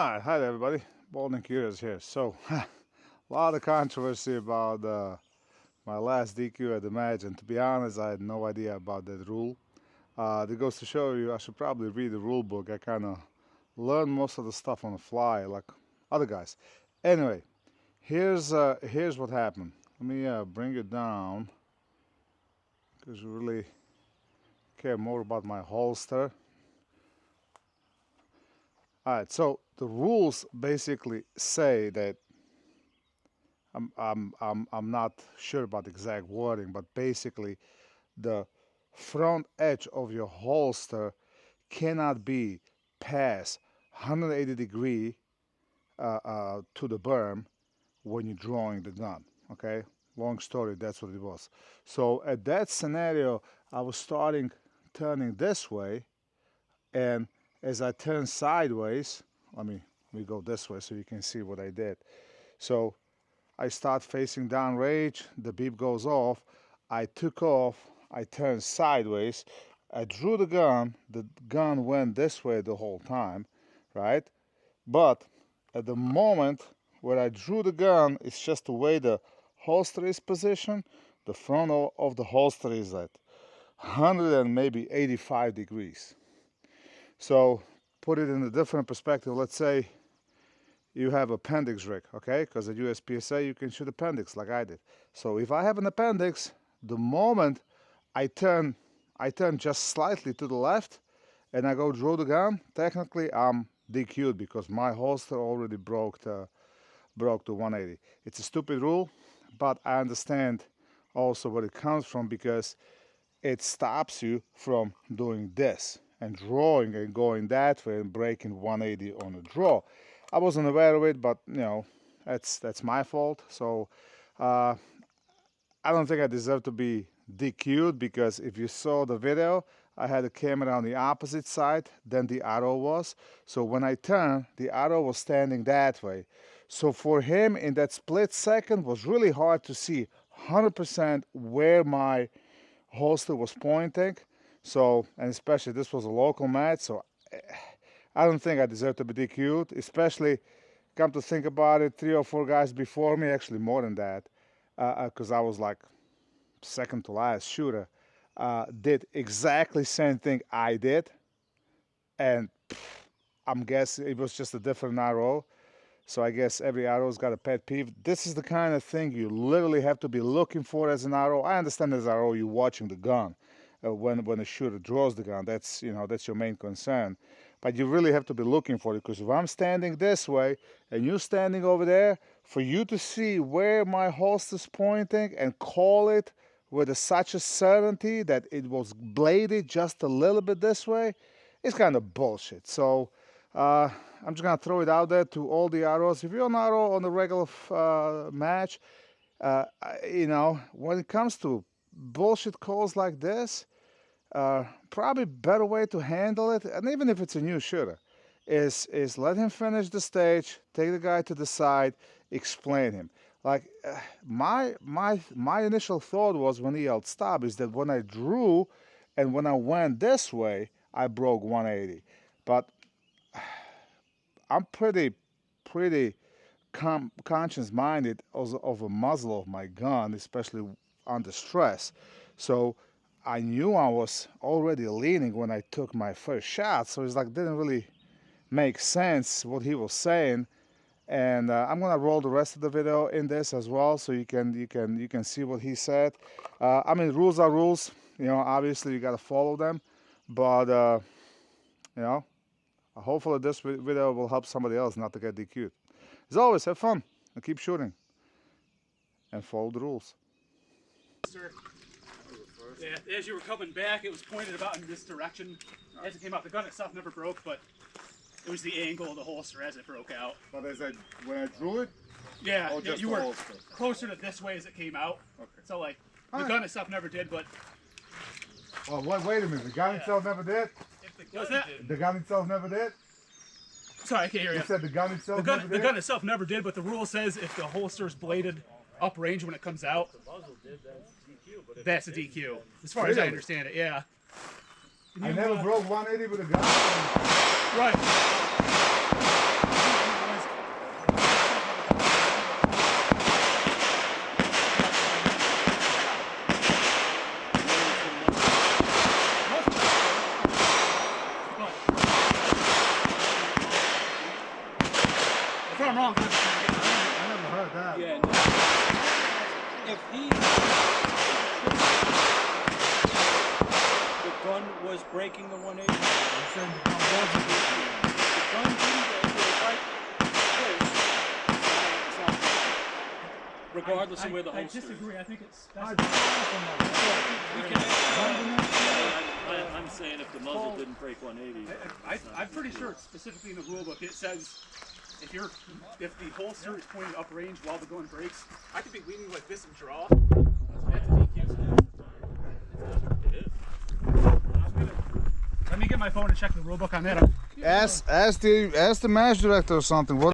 Hi there, everybody. Bald&curious here. So, a lot of controversy about my last DQ at the match, and to be honest, I had no idea about that rule. That goes to show you I should probably read the rule book. I kind of learned most of the stuff on the fly, like other guys. Anyway, here's what happened. Let me bring it down because you really care more about my holster. All right, so the rules basically say that I'm not sure about the exact wording, but basically the front edge of your holster cannot be past 180 degree to the berm when you're drawing the gun. Okay, long story, that's what it was. So at that scenario, I was turning this way, and as I turn sideways, let me go this way so you can see what I did. So I start facing down range, the beep goes off, I took off, I turned sideways, I drew the gun went this way the whole time, right? But at the moment where I drew the gun, it's just the way the holster is positioned, the front of the holster is at 100 and maybe 85 degrees. So put it in a different perspective. Let's say you have appendix rig, okay? Because at USPSA you can shoot appendix like I did. So if I have an appendix, the moment I turn just slightly to the left and I go draw the gun, technically I'm DQ'd because my holster already broke to 180. It's a stupid rule, but I understand also where it comes from because it stops you from doing this and drawing and going that way and breaking 180 on a draw. I wasn't aware of it, but you know, that's my fault. So I don't think I deserve to be DQ'd because if you saw the video, I had the camera on the opposite side than the arrow was. So when I turned, the arrow was standing that way. So for him in that split second was really hard to see 100% where my holster was pointing. So, and especially this was a local match, so I don't think I deserve to be DQ'd, especially come to think about it, 3 or 4 guys before me, actually more than that, because I was like second to last shooter, did exactly same thing I did, and I'm guessing it was just a different arrow. So I guess every arrow's got a pet peeve. This is the kind of thing you literally have to be looking for as an arrow. I understand as an arrow you're watching the gun when a shooter draws the gun. That's that's your main concern. But you really have to be looking for it because if I'm standing this way and you're standing over there, for you to see where my holster's pointing and call it with such a certainty that it was bladed just a little bit this way, it's kind of bullshit. So I'm just gonna throw it out there to all the arrows. If you're an arrow on a regular match, when it comes to bullshit calls like this, probably better way to handle it, and even if it's a new shooter, is let him finish the stage, take the guy to the side, explain him. Like my initial thought was when he yelled stop is that when I drew and when I went this way, I broke 180, but I'm pretty conscious-minded of a muzzle of my gun, especially under stress. So I knew I was already leaning when I took my first shot. So it's like didn't really make sense what he was saying. And I'm gonna roll the rest of the video in this as well, so you can see what he said. I mean, rules are rules. Obviously you gotta follow them, but hopefully this video will help somebody else not to get DQ'd. As always, have fun and keep shooting and follow the rules. Yeah, as you were coming back, it was pointed about in this direction. As it came out, the gun itself never broke, but it was the angle of the holster as it broke out. But when I drew it? Yeah, you were closer to this way as it came out. Okay. So like, the gun itself never did, but... Oh, wait a minute, the gun itself never did? The gun itself never did? Sorry, I can't hear you. You said the gun itself never did? The gun itself never did, but the rule says if the holster is bladed uprange when it comes out, that's a DQ. As far as I understand it, yeah. I never broke 180 with a gun. Right. if I'm wrong, I never heard that. Yeah. If he the gun was breaking the 180. The gun didn't go right this. It's not, regardless of where the holster is. I disagree. I think it's. I'm saying if the muzzle didn't break 180. I'm pretty sure specifically in the rule book it says if the holster is pointed uprange while the gun breaks, I could be leaning like this and draw. That's a DQ. It is. Let me get my phone and check the rule book on that. Ask the match director or something. What